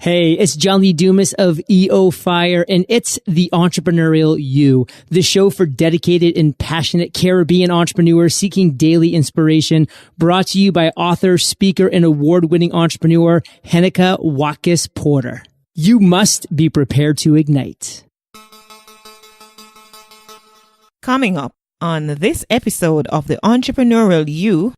Hey, it's John Lee Dumas of EO Fire, and it's the Entrepreneurial You, the show for dedicated and passionate Caribbean entrepreneurs seeking daily inspiration, brought to you by author, speaker, and award-winning entrepreneur Heneka Watkis-Porter. You must be prepared to ignite. Coming up on this episode of the Entrepreneurial You,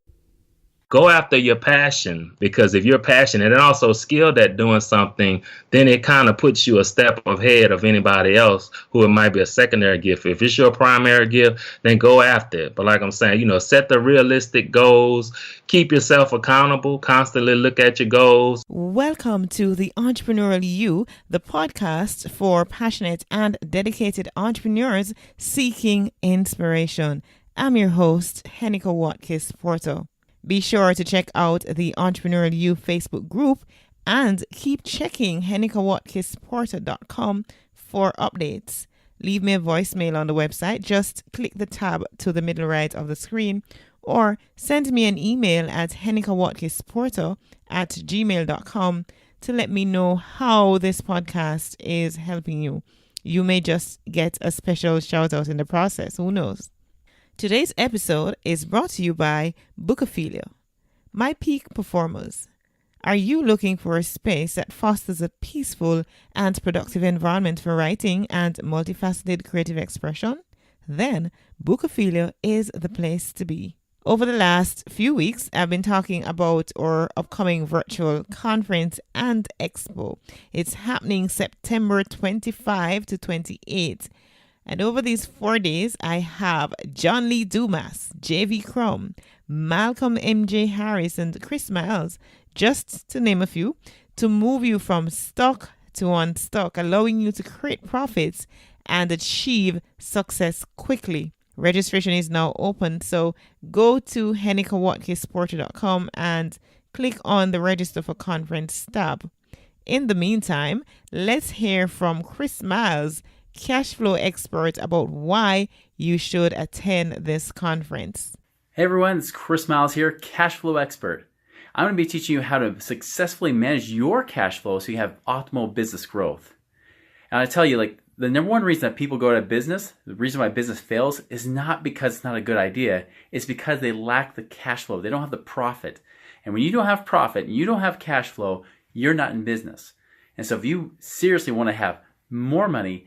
go after your passion, because if you're passionate and also skilled at doing something, then it kind of puts you a step ahead of anybody else who it might be a secondary gift. If it's your primary gift, then go after it. But like I'm saying, set the realistic goals, keep yourself accountable, constantly look at your goals. Welcome to the Entrepreneurial You, the podcast for passionate and dedicated entrepreneurs seeking inspiration. I'm your host, Heneka Watkis-Porter. Be sure to check out the Entrepreneurial You Facebook group and keep checking HenekaWatkis-Porter.com for updates. Leave me a voicemail on the website. Just click the tab to the middle right of the screen or send me an email at HenekaWatkis-Porter@gmail.com to let me know how this podcast is helping you. You may just get a special shout out in the process. Who knows? Today's episode is brought to you by Bookophilia. My peak performers. Are you looking for a space that fosters a peaceful and productive environment for writing and multifaceted creative expression? Then Bookophilia is the place to be. Over the last few weeks, I've been talking about our upcoming virtual conference and expo. It's happening September 25 to 28. And over these 4 days, I have John Lee Dumas, J.V. Crum, Malcolm M.J. Harris, and Chris Miles, just to name a few, to move you from stuck to unstuck, allowing you to create profits and achieve success quickly. Registration is now open, so go to HenekaWatkis-Porter.com and click on the Register for Conference tab. In the meantime, let's hear from Chris Miles, cash flow expert, about why you should attend this conference. Hey everyone, it's Chris Miles here, cash flow expert. I'm going to be teaching you how to successfully manage your cash flow so you have optimal business growth. And I tell you, the number one reason that people go out of business, the reason why business fails, is not because it's not a good idea. It's because they lack the cash flow. They don't have the profit. And when you don't have profit and you don't have cash flow, you're not in business. And so if you seriously want to have more money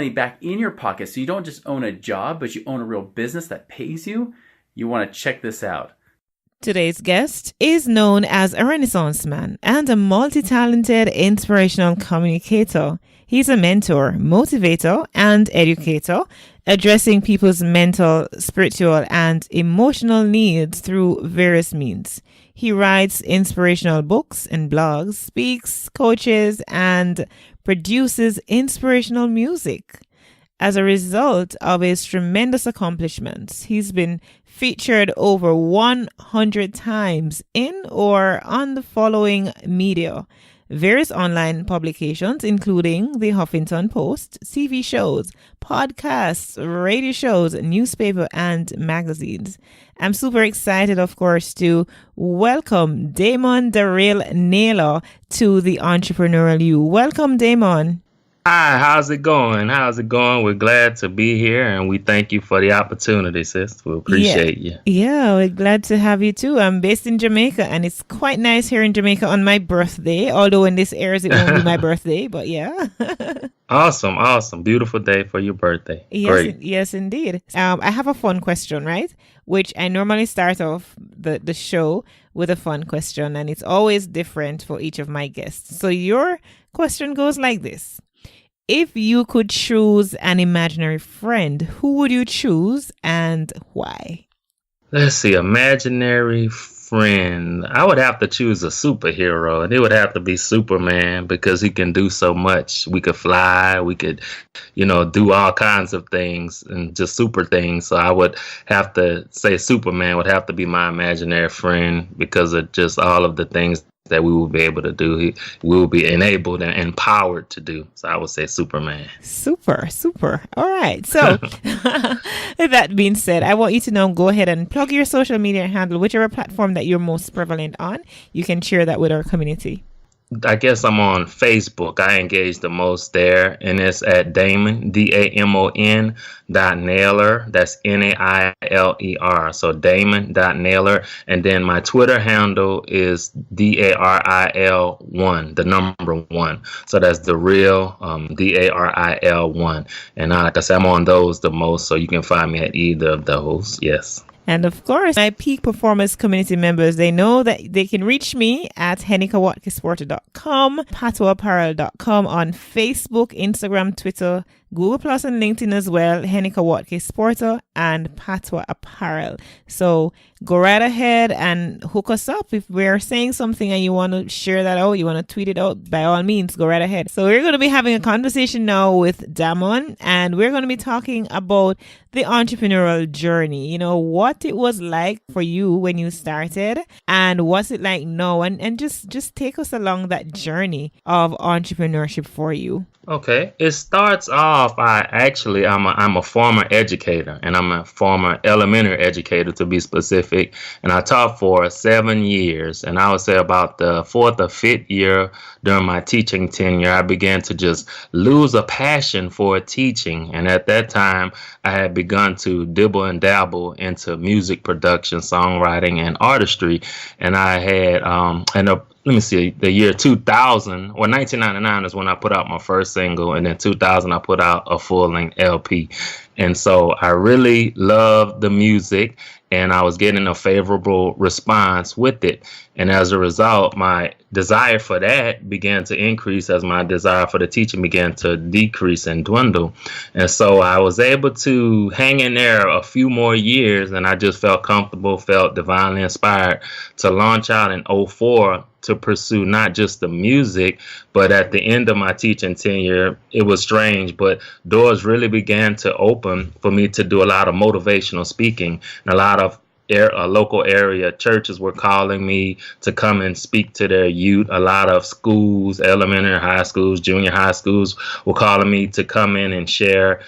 back in your pocket, so you don't just own a job, but you own a real business that pays you, you want to check this out. Today's guest is known as a Renaissance man and a multi-talented inspirational communicator. He's a mentor, motivator, and educator, addressing people's mental, spiritual, and emotional needs through various means. He writes inspirational books and blogs, speaks, coaches, and produces inspirational music. As a result of his tremendous accomplishments, he's been featured over 100 times in or on the following media: various online publications, including the Huffington Post, TV shows, podcasts, radio shows, newspaper, and magazines. I'm super excited, of course, to welcome Damon Nailer to the Entrepreneurial You. Welcome, Damon. Hi, how's it going? We're glad to be here, and we thank you for the opportunity, sis. We appreciate you. Yeah, we're glad to have you too. I'm based in Jamaica, and it's quite nice here in Jamaica on my birthday, although when this airs, it won't be my birthday, but yeah. Awesome. Beautiful day for your birthday. Great. Yes, indeed. I have a fun question, right? Which I normally start off the show with a fun question, and it's always different for each of my guests. So your question goes like this. If you could choose an imaginary friend, who would you choose and why? Let's see, imaginary friend. I would have to choose a superhero, and it would have to be Superman, because he can do so much. We could fly, we could, do all kinds of things and just super things. So I would have to say Superman would have to be my imaginary friend because of just all of the things that we will be able to do. We will be enabled and empowered to do. So I would say Superman. Super. All right. So with that being said, I want you to now go ahead and plug your social media handle, whichever platform that you're most prevalent on. You can share that with our community. I guess I'm on Facebook. I engage the most there, and it's at Damon, Damon .Nailer. That's Nailer. So Damon.Nailer. And then my Twitter handle is DARIL1, the number 1. So that's the real DARIL1. And like I said, I'm on those the most, so you can find me at either of those. Yes. And of course, my Peak Performance community members, they know that they can reach me at HenekaWatkis-Porter.com, patoapparel.com, on Facebook, Instagram, Twitter, Google Plus, and LinkedIn as well, Heneka Watkis-Porter and Patois Apparel. So go right ahead and hook us up. If we're saying something and you want to share that out, you want to tweet it out, by all means, go right ahead. So we're going to be having a conversation now with Damon, and we're going to be talking about the entrepreneurial journey. You know, what it was like for you when you started and what's it like now, and just take us along that journey of entrepreneurship for you. Okay, it starts off. I'm a former educator, and I'm a former elementary educator to be specific. And I taught for 7 years, and I would say about the 4th or 5th year during my teaching tenure, I began to just lose a passion for teaching. And at that time, I had begun to dibble and dabble into music production, songwriting, and artistry. And I had let me see, the year 2000 or 1999 is when I put out my first single, and then 2000 I put out a full-length LP. And so I really loved the music, and I was getting a favorable response with it. And as a result, my desire for that began to increase as my desire for the teaching began to decrease and dwindle. And so I was able to hang in there a few more years, and I just felt comfortable, felt divinely inspired to launch out in 2004 to pursue not just the music, but at the end of my teaching tenure, it was strange, but doors really began to open for me to do a lot of motivational speaking. And a lot of local area churches were calling me to come and speak to their youth. A lot of schools, elementary, high schools, junior high schools were calling me to come in and share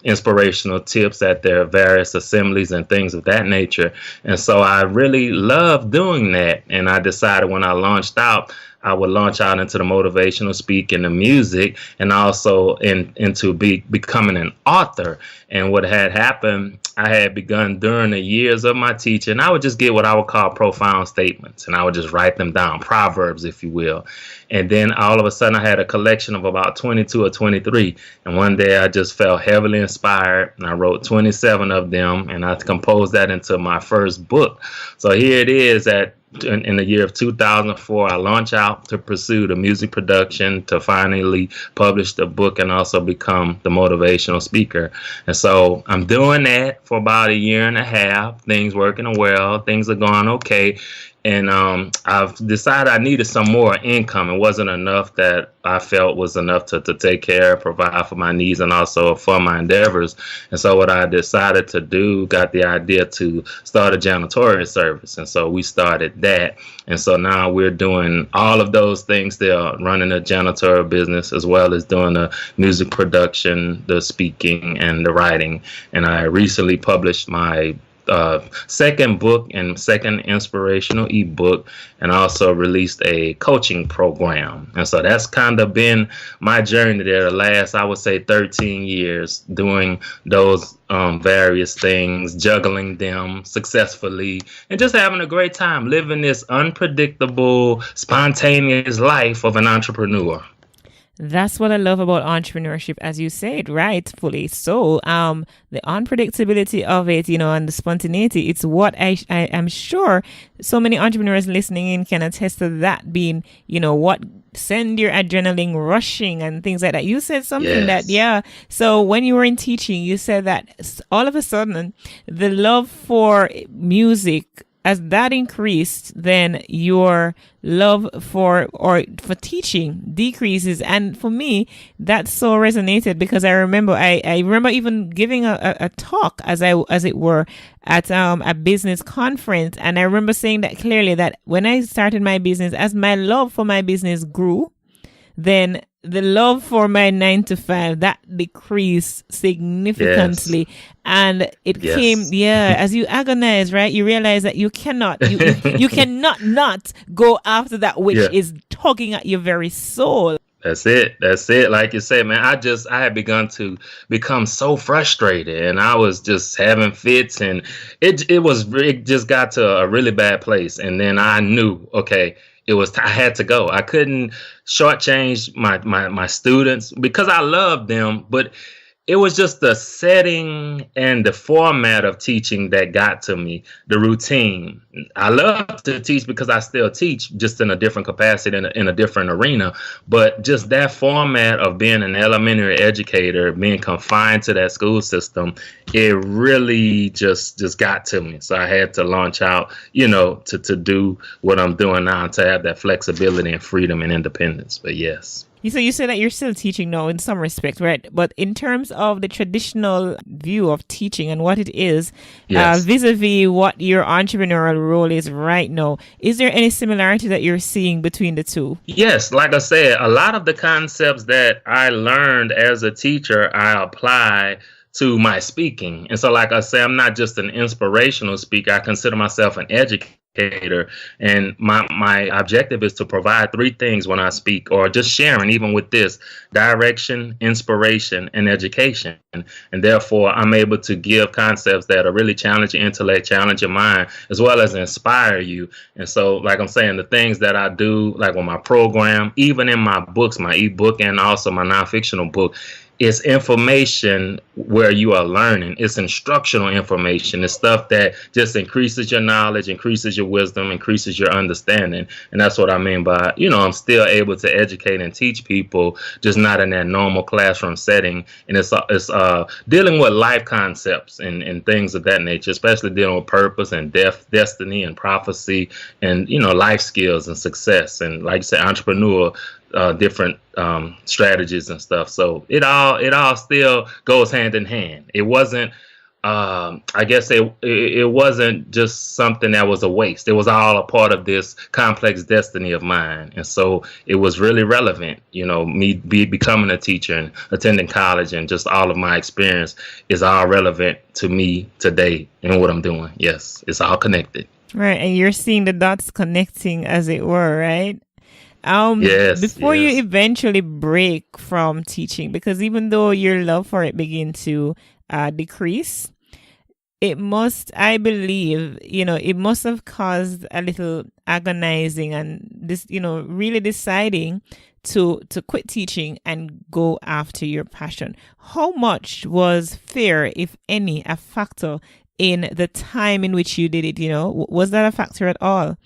inspirational tips at their various assemblies and things of that nature. And so I really loved doing that. And I decided when I launched out, I would launch out into the motivational speaking, the music, and also into becoming an author. And what had happened, I had begun during the years of my teaching, I would just get what I would call profound statements, and I would just write them down, proverbs, if you will. And then all of a sudden I had a collection of about 22 or 23. And one day I just felt heavily inspired, and I wrote 27 of them, and I composed that into my first book. So here it is in the year of 2004, I launched out to pursue the music production, to finally publish the book and also become the motivational speaker. And so I'm doing that for about a year and a half. Things working well. Things are going okay. And I've decided I needed some more income. It wasn't enough that I felt was enough to take care, provide for my needs, and also for my endeavors. And so what I decided to do, got the idea to start a janitorial service. And so we started that. And so now we're doing all of those things there, running a janitorial business as well as doing the music production, the speaking, and the writing. And I recently published my second book and second inspirational ebook, and also released a coaching program. And so that's kind of been my journey there the last, I would say, 13 years, doing those various things, juggling them successfully, and just having a great time living this unpredictable, spontaneous life of an entrepreneur. That's what I love about entrepreneurship, as you said, rightfully so. The unpredictability of it, and the spontaneity, it's what I am sure so many entrepreneurs listening in can attest to that being, what send your adrenaline rushing and things like that. You said something Yes. So when you were in teaching, you said that all of a sudden the love for music, as that increased, then your love for teaching decreases. And for me, that so resonated, because I remember even giving a talk, as it were, at a business conference, and I remember saying that clearly, that when I started my business, as my love for my business grew, then the love for my 9 to 5, that decreased significantly. Yes. And it Yes. came, as you agonize, right? You realize that you cannot, you cannot not go after that which Yeah. is tugging at your very soul. That's it. That's it. Like you said, man, I had begun to become so frustrated, and I was just having fits, and it just got to a really bad place. And then I knew, okay, I had to go. I couldn't shortchange my students because I loved them, but it was just the setting and the format of teaching that got to me, the routine. I love to teach because I still teach, just in a different capacity, in a different arena. But just that format of being an elementary educator, being confined to that school system, it really just got to me. So I had to launch out, to do what I'm doing now, to have that flexibility and freedom and independence. But yes. So you say that you're still teaching now in some respect, right? But in terms of the traditional view of teaching and what it is, Yes. vis-a-vis what your entrepreneurial role is right now, is there any similarity that you're seeing between the two? Yes, like I said, a lot of the concepts that I learned as a teacher, I apply to my speaking. And so, like I say, I'm not just an inspirational speaker. I consider myself an educator. And my objective is to provide 3 things when I speak, or just sharing, even with this: direction, inspiration, and education. And therefore, I'm able to give concepts that are really challenge your intellect, challenge your mind, as well as inspire you. And so, like I'm saying, the things that I do, like on my program, even in my books, my ebook, and also my nonfictional book, it's information where you are learning. It's instructional information. It's stuff that just increases your knowledge, increases your wisdom, increases your understanding. And that's what I mean by, I'm still able to educate and teach people, just not in that normal classroom setting. And it's dealing with life concepts and things of that nature, especially dealing with purpose and destiny and prophecy and, life skills and success. And like you said, entrepreneurial, different strategies and stuff. So it all still goes hand in hand. It wasn't, I guess it wasn't just something that was a waste. It was all a part of this complex destiny of mine. And so it was really relevant, me becoming a teacher and attending college, and just all of my experience is all relevant to me today and what I'm doing. Yes, it's all connected. Right. And you're seeing the dots connecting, as it were, right? Yes. Before you eventually break from teaching, because even though your love for it begin to decrease, it must, I believe, it must have caused a little agonizing and this, really deciding to quit teaching and go after your passion. How much was fear, if any, a factor in the time in which you did it? Was that a factor at all?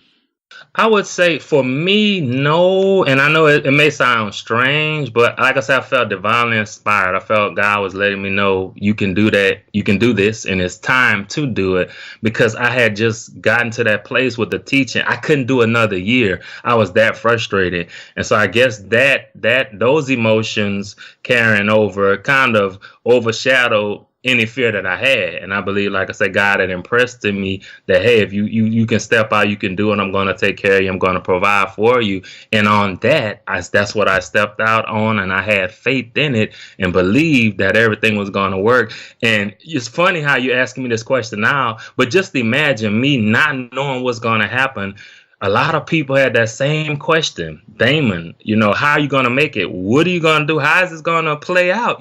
I would say for me, no. And I know it may sound strange, but like I said, I felt divinely inspired. I felt God was letting me know, you can do that. You can do this. And it's time to do it, because I had just gotten to that place with the teaching. I couldn't do another year. I was that frustrated. And so I guess that those emotions carrying over kind of overshadowed any fear that I had. And I believe, like I said, God had impressed in me that, hey, if you can step out, you can do it. I'm going to take care of you. I'm going to provide for you. And on that, that's what I stepped out on. And I had faith in it and believed that everything was going to work. And it's funny how you're asking me this question now, but just imagine me not knowing what's going to happen. A lot of people had that same question. Damon, how are you going to make it? What are you going to do? How is this going to play out?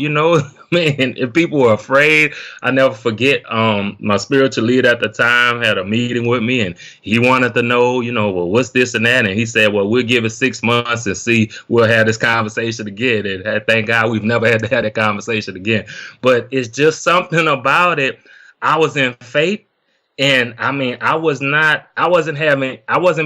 Man, if people were afraid, I never forget, my spiritual leader at the time had a meeting with me, and he wanted to know, well, what's this and that? And he said, well, we'll give it 6 months and see, we'll have this conversation again. And thank God we've never had to have that conversation again. But it's just something about it. I was in faith. And I mean, I wasn't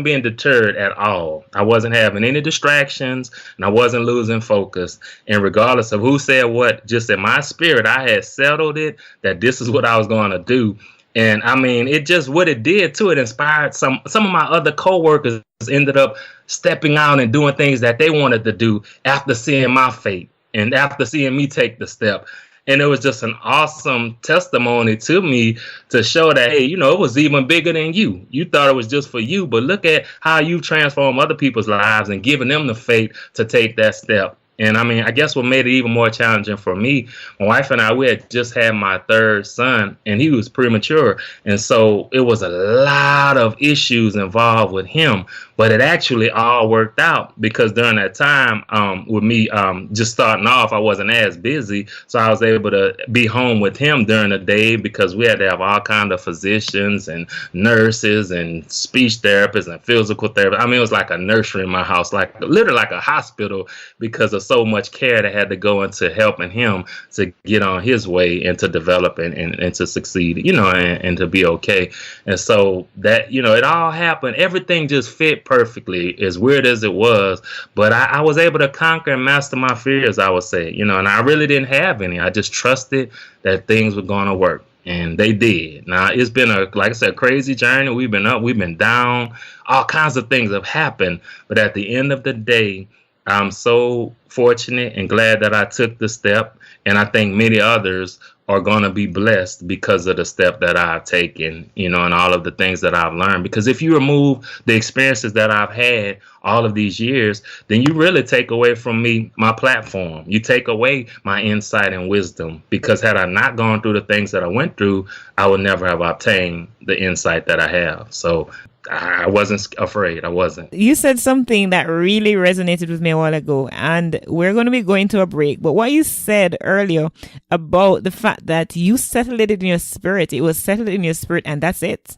being deterred at all. I wasn't having any distractions, and I wasn't losing focus. And regardless of who said what, just in my spirit, I had settled it that this is what I was going to do. And I mean, it just, what it did too, it inspired some of my other coworkers ended up stepping out and doing things that they wanted to do after seeing my faith and after seeing me take the step. And it was just an awesome testimony to me to show that, hey, it was even bigger than you. You thought it was just for you, but look at how you transform other people's lives and giving them the faith to take that step. And I mean, I guess what made it even more challenging for me, my wife and I, we had just had my third son, and he was premature. And so it was a lot of issues involved with him. But it actually all worked out because during that time, with me just starting off, I wasn't as busy. So I was able to be home with him during the day because we had to have all kinds of physicians and nurses and speech therapists and physical therapists. I mean, it was like a nursery in my house, like literally like a hospital, because of so much care that had to go into helping him to get on his way and to develop and to succeed, and to be okay. And so that, it all happened. Everything just fit perfectly, as weird as it was. But I was able to conquer and master my fears, I would say, and I really didn't have any. I just trusted that things were going to work. And they did. Now, it's been like I said, crazy journey. We've been up, we've been down. All kinds of things have happened. But at the end of the day, I'm so fortunate and glad that I took the step. And I think many others are going to be blessed because of the step that I've taken, and all of the things that I've learned. Because if you remove the experiences that I've had all of these years, then you really take away from me my platform. You take away my insight and wisdom, because had I not gone through the things that I went through, I would never have obtained the insight that I have. So I wasn't afraid. I wasn't. You said something that really resonated with me a while ago, and we're going to be going to a break. But what you said earlier about the fact that you settled it in your spirit, it was settled in your spirit, and that's it.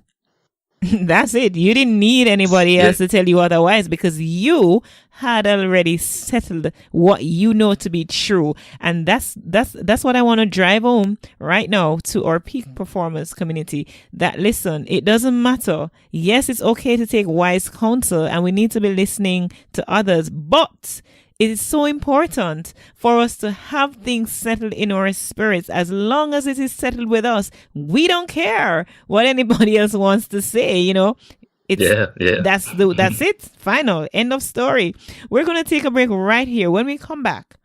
That's it. You didn't need anybody else to tell you otherwise, because you had already settled what you know to be true. And that's what I want to drive home right now to our peak performance community, that listen, it doesn't matter. Yes, it's okay to take wise counsel, and we need to be listening to others, but it is so important for us to have things settled in our spirits. As long as it is settled with us, we don't care what anybody else wants to say, That's it. Final. End of story. We're going to take a break right here. When we come back,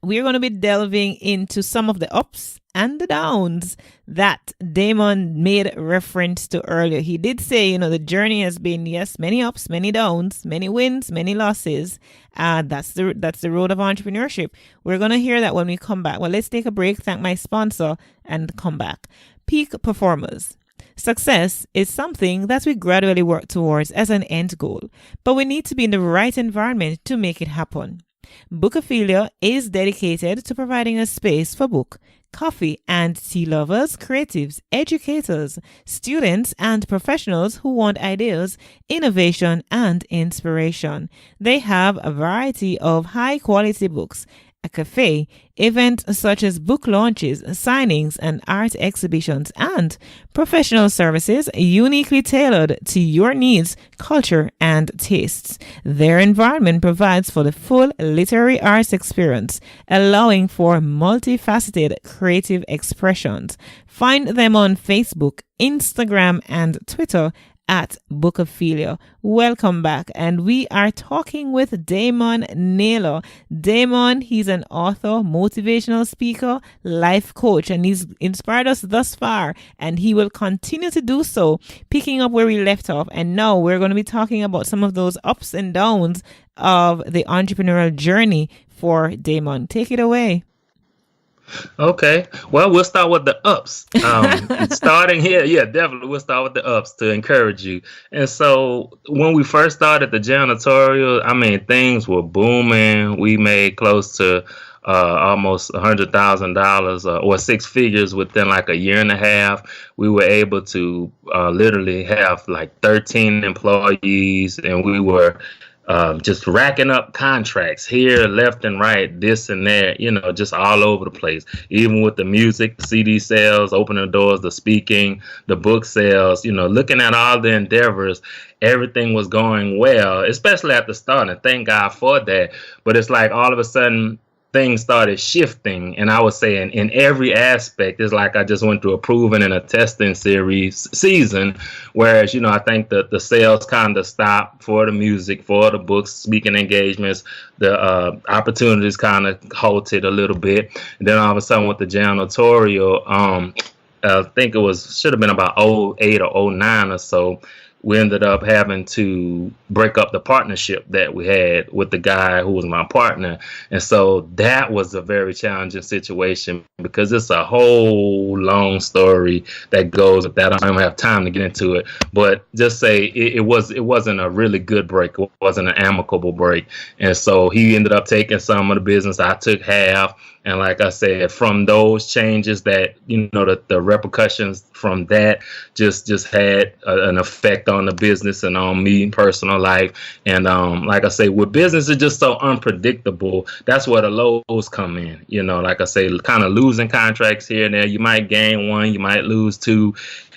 we're going to be delving into some of the ups and the downs that Damon made reference to earlier. He did say, the journey has been, yes, many ups, many downs, many wins, many losses. That's the road of entrepreneurship. We're going to hear that when we come back. Well, let's take a break, thank my sponsor, and come back. Peak performers. Success is something that we gradually work towards as an end goal, but we need to be in the right environment to make it happen. Bookophilia is dedicated to providing a space for book, coffee, and tea lovers, creatives, educators, students, and professionals who want ideas, innovation, and inspiration. They have a variety of high-quality books, a cafe, events such as book launches, signings, and art exhibitions, and professional services uniquely tailored to your needs, culture, and tastes. Their environment provides for the full literary arts experience, allowing for multifaceted creative expressions. Find them on Facebook, Instagram, and Twitter at Bookophilia. Welcome back, and we are talking with Damon Nailer. Damon, he's an author, motivational speaker, life coach, and he's inspired us thus far, and he will continue to do so, picking up where we left off. And now we're going to be talking about some of those ups and downs of the entrepreneurial journey for Damon. Take it away. Okay. Well, we'll start with the ups. Starting here, definitely we'll start with the ups to encourage you. And so when we first started the janitorial, I mean, things were booming. We made close to almost $100,000 or six figures within like a year and a half. We were able to literally have like 13 employees, and we were just racking up contracts here, left and right, this and that, just all over the place. Even with the music, CD sales, opening the doors, the speaking, the book sales, looking at all the endeavors, everything was going well, especially at the start. And thank God for that. But it's like all of a sudden things started shifting, and I would say in every aspect. It's like I just went through a proving and a testing season, whereas I think that the sales kind of stopped for the music, for the books, speaking engagements, the opportunities kind of halted a little bit. And then all of a sudden with the janitorial, I think it should have been about 08 or 09 or so, we ended up having to break up the partnership that we had with the guy who was my partner. And so that was a very challenging situation, because it's a whole long story that goes with that. I don't have time to get into it, but just say it wasn't a really good break. It wasn't an amicable break. And so he ended up taking some of the business. I took half. And like I said, from those changes, that, you know, the repercussions from that just had an effect on the business and on me personal life. And like I say, with business, it's just so unpredictable. That's where the lows come in. You know, like I say, kind of losing contracts here and there. You might gain one, you might lose two.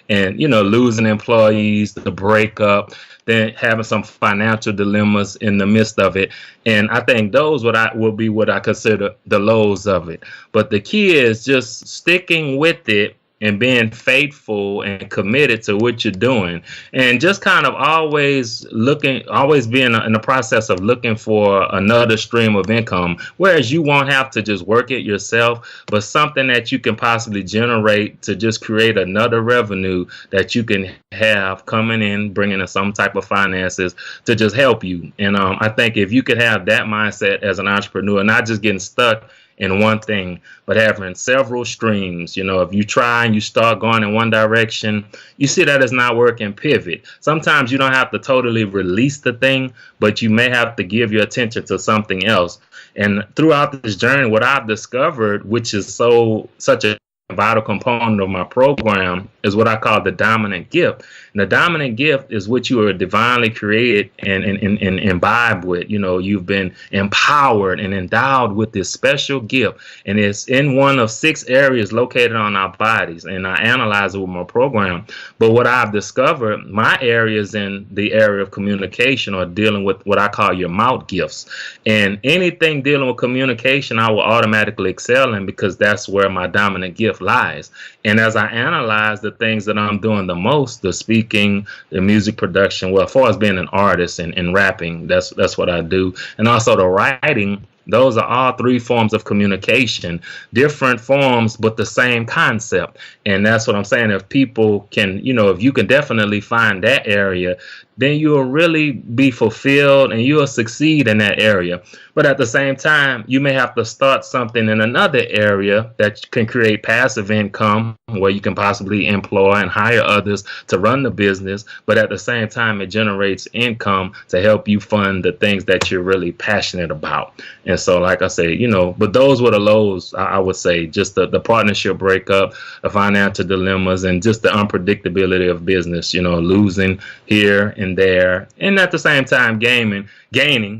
And, you know, losing employees, the breakup, then having some financial dilemmas in the midst of it. And I think those will be what I consider the lows of it. But the key is just sticking with it and being faithful and committed to what you're doing, and just kind of always being in the process of looking for another stream of income, whereas you won't have to just work it yourself, but something that you can possibly generate to just create another revenue that you can have coming in, bringing in some type of finances to just help you. And I think if you could have that mindset as an entrepreneur, not just getting stuck in one thing, but having several streams. You know, if you try and you start going in one direction, you see that it's not working, pivot. Sometimes you don't have to totally release the thing, but you may have to give your attention to something else. And throughout this journey, what I've discovered, which is such a vital component of my program, is what I call the dominant gift. And the dominant gift is what you are divinely created and imbibed with. You know, you've been empowered and endowed with this special gift, and it's in one of 6 areas located on our bodies. And I analyze it with my program. But what I've discovered, my area is in the area of communication, or dealing with what I call your mouth gifts. And anything dealing with communication, I will automatically excel in, because that's where my dominant gift lies. And as I analyze the things that I'm doing the most, the speaking, the music production, well, as far as being an artist and rapping, that's what I do. And also the writing, those are all 3 forms of communication, different forms, but the same concept. And that's what I'm saying. If people can, you know, if you can definitely find that area, then you'll really be fulfilled and you'll succeed in that area. But at the same time, you may have to start something in another area that can create passive income, where you can possibly employ and hire others to run the business. But at the same time, it generates income to help you fund the things that you're really passionate about. And so, like I say, you know, but those were the lows, I would say, just the partnership breakup, the financial dilemmas, and just the unpredictability of business, you know, losing here and there, and at the same time gaining,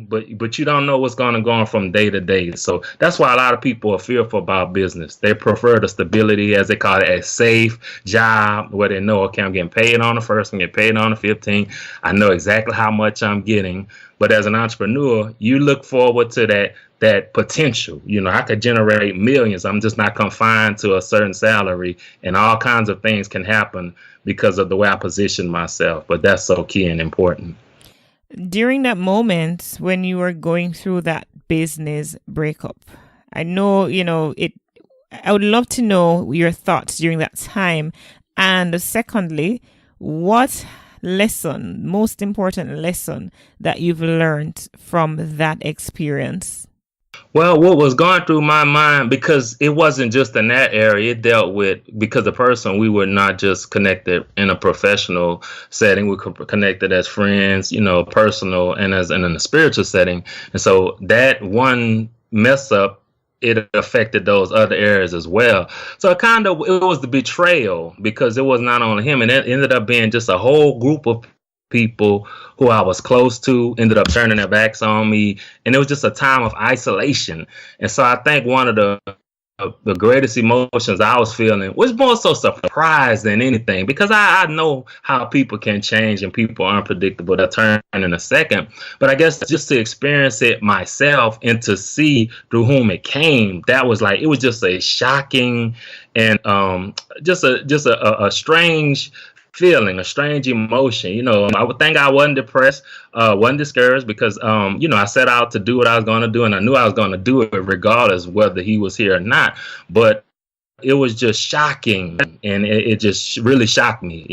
but you don't know what's going to go on from day to day. So that's why a lot of people are fearful about business. They prefer the stability, as they call it, a safe job where they know, okay, I'm getting paid on the 1st, I'm getting paid on the 15th. I know exactly how much I'm getting. But as an entrepreneur, you look forward to that potential. You know, I could generate millions. I'm just not confined to a certain salary, and all kinds of things can happen because of the way I position myself. But that's so key and important. During that moment when you were going through that business breakup, I know, you know, I would love to know your thoughts during that time. And secondly, what most important lesson that you've learned from that experience? Well, what was going through my mind, because it wasn't just in that area, it dealt with, because the person, we were not just connected in a professional setting, we were connected as friends, you know, personal, and as in a spiritual setting. And so that one mess up, it affected those other areas as well. So it was the betrayal, because it was not only him, and it ended up being just a whole group of people who I was close to ended up turning their backs on me, and it was just a time of isolation. And so I think one of the greatest emotions I was feeling was more so surprise than anything, because I know how people can change and people are unpredictable. They'll turn in a second. But I guess just to experience it myself and to see through whom it came, that was like, it was just a shocking and just a strange feeling, a strange emotion. You know, I would think I wasn't depressed, wasn't discouraged, because, you know, I set out to do what I was going to do, and I knew I was going to do it regardless whether he was here or not. But it was just shocking, and it just really shocked me.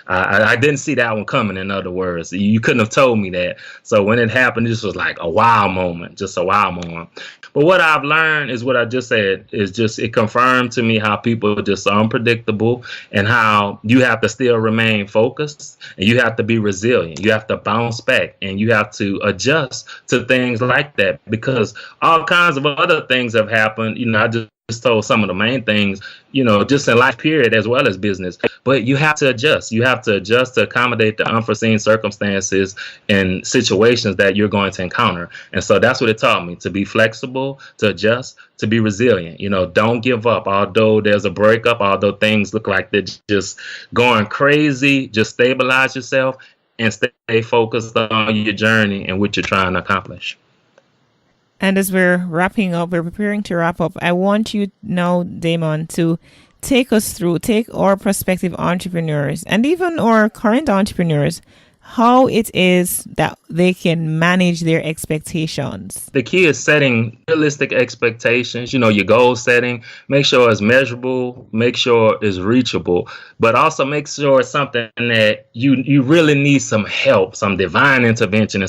I didn't see that one coming. In other words, you couldn't have told me that. So when it happened, this was like a wow moment, just a wow moment. But what I've learned is what I just said is just it confirmed to me how people are just unpredictable, and how you have to still remain focused, and you have to be resilient. You have to bounce back, and you have to adjust to things like that, because all kinds of other things have happened. I just told some of the main things, just in life period as well as business. But you have to adjust. You have to adjust to accommodate the unforeseen circumstances and situations that you're going to encounter. And so that's what it taught me, to be flexible, to adjust, to be resilient. Don't give up. Although there's a breakup, although things look like they're just going crazy, just stabilize yourself and stay focused on your journey and what you're trying to accomplish. And as we're preparing to wrap up, I want you now, Damon, to take our prospective entrepreneurs and even our current entrepreneurs, how it is that they can manage their expectations. The key is setting realistic expectations, your goal setting. Make sure it's measurable, make sure it's reachable, but also make sure it's something that you really need some help, some divine intervention,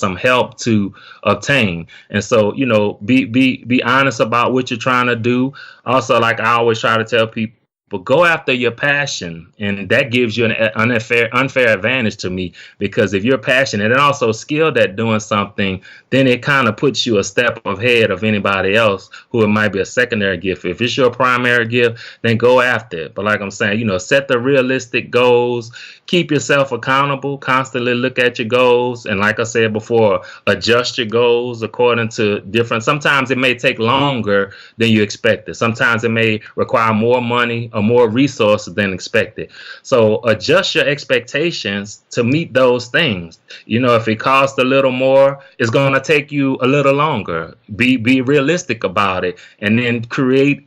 some help to obtain. And so, be honest about what you're trying to do. Also, like I always try to tell people, go after your passion, and that gives you an unfair advantage to me, because if you're passionate and also skilled at doing something, then it kind of puts you a step ahead of anybody else who it might be a secondary gift. If it's your primary gift, then go after it. But like I'm saying, set the realistic goals, keep yourself accountable, constantly look at your goals. And like I said before, adjust your goals according to sometimes it may take longer than you expected. Sometimes it may require more money or more resources than expected. So adjust your expectations to meet those things. If it costs a little more, it's going to take you a little longer. Be realistic about it, and then create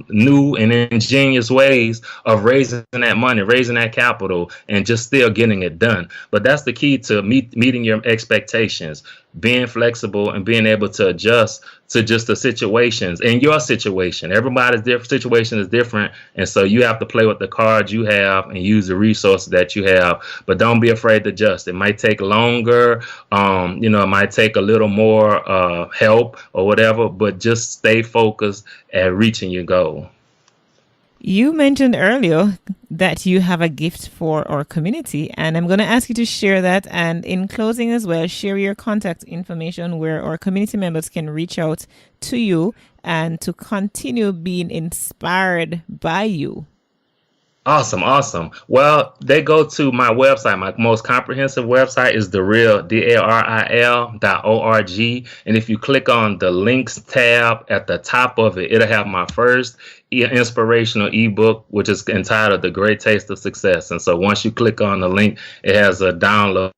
new and ingenious ways of raising that money, raising that capital, and just still getting it done. But that's the key to meeting your expectations, being flexible and being able to adjust to just the situations in your situation. Everybody's situation is different. And so you have to play with the cards you have and use the resources that you have. But don't be afraid to adjust. It might take longer. It might take a little more help or whatever, but just stay focused at reaching your goal. You mentioned earlier that you have a gift for our community, and I'm going to ask you to share that. And in closing as well, share your contact information where our community members can reach out to you and to continue being inspired by you. Awesome. Well, they go to my website. My most comprehensive website is DARIL, DARIL.org. And if you click on the links tab at the top of it, it'll have my first inspirational ebook, which is entitled The Great Taste of Success. And so once you click on the link, it has a download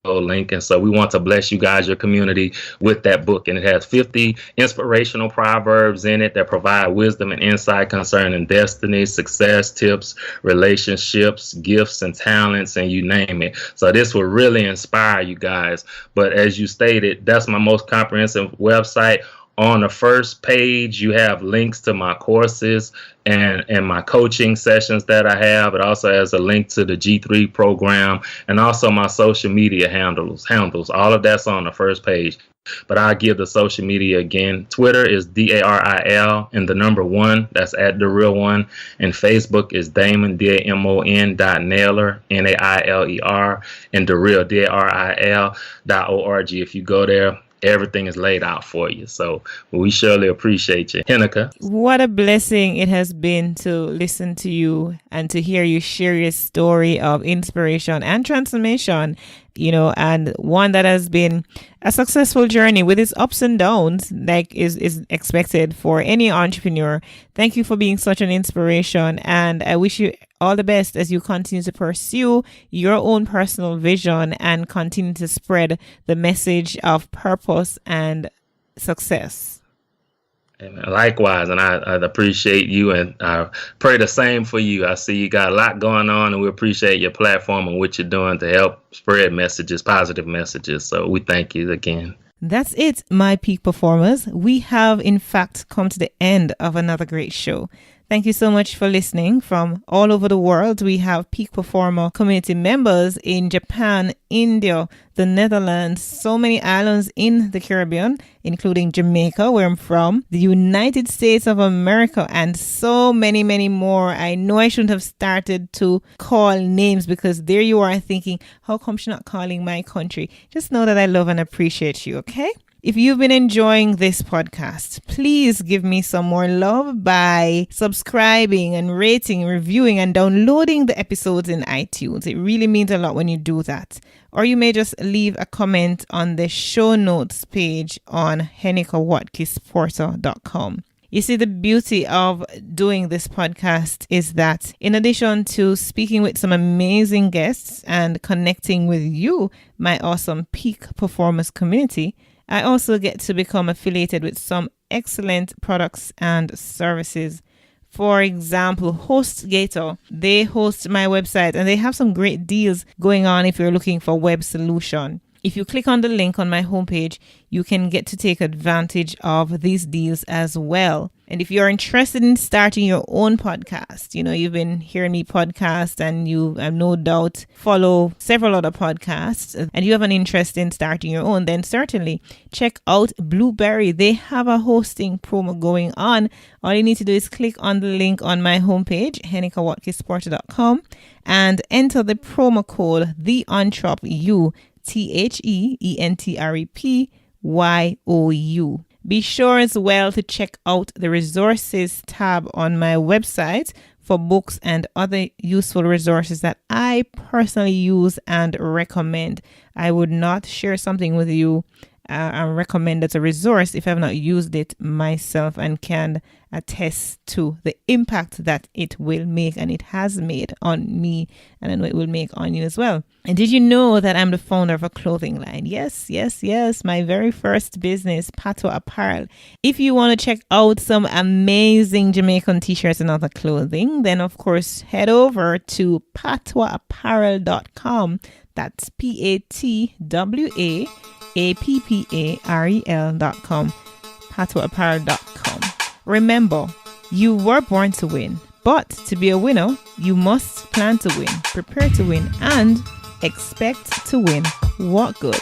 link. And so we want to bless you guys, your community, with that book. And it has 50 inspirational proverbs in it that provide wisdom and insight concerning destiny, success, tips, relationships, gifts and talents, and you name it. So this will really inspire you guys. But as you stated, that's my most comprehensive website. On the first page, you have links to my courses and my coaching sessions that I have. It also has a link to the G3 program and also my social media handles. All of that's on the first page. But I'll give the social media again. Twitter is DARIL and the number 1. That's at DARIL1. And Facebook is Damon, DAMON.Nailer, NAILER, and DARIL, DARIL.org. If you go there, everything is laid out for you. So we surely appreciate you. Heneka. What a blessing it has been to listen to you and to hear you share your story of inspiration and transformation, and one that has been a successful journey with its ups and downs, like is expected for any entrepreneur. Thank you for being such an inspiration, and I wish you all the best as you continue to pursue your own personal vision and continue to spread the message of purpose and success. Amen. Likewise, and I appreciate you, and I pray the same for you. I see you got a lot going on, and we appreciate your platform and what you're doing to help spread messages, positive messages. So we thank you again. That's it, my peak performers. We have, in fact, come to the end of another great show. Thank you so much for listening from all over the world. We have Peak Performer community members in Japan, India, the Netherlands, so many islands in the Caribbean, including Jamaica, where I'm from, the United States of America, and so many, many more. I know I shouldn't have started to call names because there you are thinking, how come she's not calling my country? Just know that I love and appreciate you, okay? If you've been enjoying this podcast, please give me some more love by subscribing and rating, reviewing, and downloading the episodes in iTunes. It really means a lot when you do that. Or you may just leave a comment on the show notes page on HenekaWatkis-Porter.com. You see, the beauty of doing this podcast is that in addition to speaking with some amazing guests and connecting with you, my awesome Peak Performance community, I also get to become affiliated with some excellent products and services. For example, HostGator, they host my website and they have some great deals going on if you're looking for web solution. If you click on the link on my homepage, you can get to take advantage of these deals as well. And if you're interested in starting your own podcast, you've been hearing me podcast and you have no doubt follow several other podcasts and you have an interest in starting your own, then certainly check out Blueberry. They have a hosting promo going on. All you need to do is click on the link on my homepage, HenekaWatkis-Porter.com, and enter the promo code TheEntrepYou, TheEntrepYou. Be sure as well to check out the resources tab on my website for books and other useful resources that I personally use and recommend. I would not share something with you and recommend as a resource if I've not used it myself and can attest to the impact that it will make and it has made on me, and I know it will make on you as well. And did you know that I'm the founder of a clothing line? Yes, my very first business, Patois Apparel. If you want to check out some amazing Jamaican t-shirts and other clothing, then of course head over to patoisapparel.com. That's PATWAAPPAREL.com, patoisapparel.com. Remember, you were born to win, but to be a winner, you must plan to win, prepare to win, and expect to win. What good?